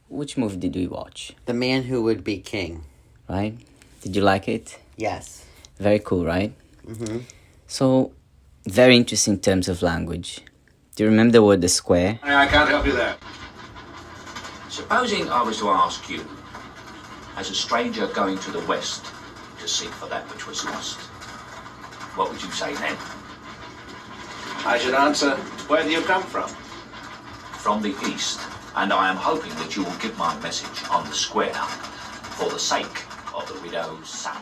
Which movie did we watch? The Man Who Would Be King. Right? Did you like it? Yes. Very cool, right? Mm-hmm. So, very interesting in terms of language. Do you remember the word the square? I can't help you there. Supposing I was to ask you, as a stranger going to the west to seek for that which was lost, what would you say then? I should answer, where do you come from? From the east, and I am hoping that you will give my message on the square for the sake of the widow's son.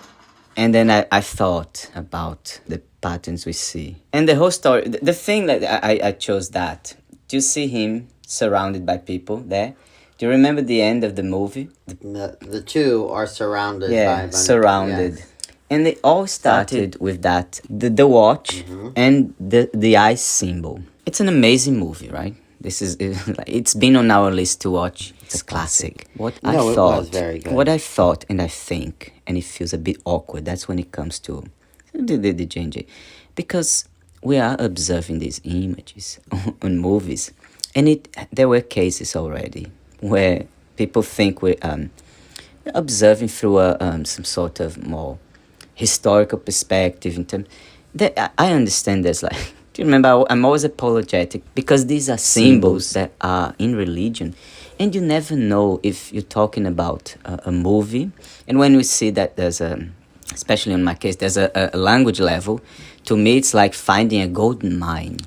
And then I thought about the patterns we see. And the whole story, the thing that I chose that. Do you see him surrounded by people there? Do you remember the end of the movie? The two are surrounded by... surrounded. Yes. And they all started with that, the watch and the eye symbol. It's an amazing movie, right? It's been on our list to watch. It's a classic. It was very good. What I thought and I think, and it feels a bit awkward, that's when it comes to the J&J. Because we are observing these images on movies. And there were cases already where people think we're observing through some sort of more historical perspective in terms that I understand there's like, do you remember, I'm always apologetic because these are symbols that are in religion, and you never know if you're talking about a movie. And when we see that there's especially in my case, there's a language level, to me it's like finding a golden mine.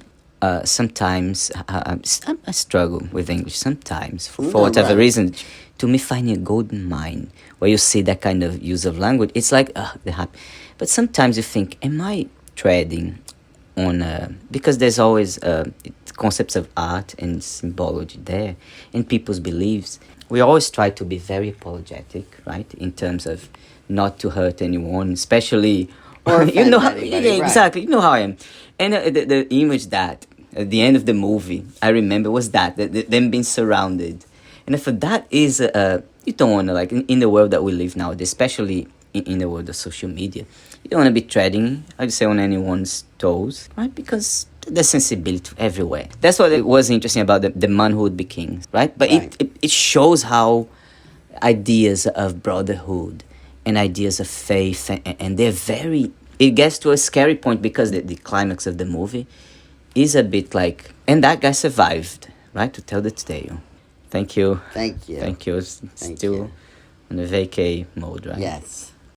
Sometimes I struggle with English sometimes for whatever reason. To me, finding a golden mine where you see that kind of use of language, it's like but sometimes you think, am I treading on because there's always concepts of art and symbology there and people's beliefs. We always try to be very apologetic, right, in terms of not to hurt anyone, especially or you know how, anybody, right. Exactly, you know how I am. And the image that at the end of the movie I remember was that them being surrounded, and for that is you don't want to, like, in the world that we live now, especially in the world of social media, you don't want to be treading, I'd say, on anyone's toes, right? Because there's sensibility everywhere. That's what it was interesting about the Man Who Would Be King, right? But right. It shows how ideas of brotherhood and ideas of faith, and they're very... It gets to a scary point because the climax of the movie is a bit like... And that guy survived, right? To tell the tale. Thank you. Thank you. Thank you. Still on the vacay mode, right? Yes.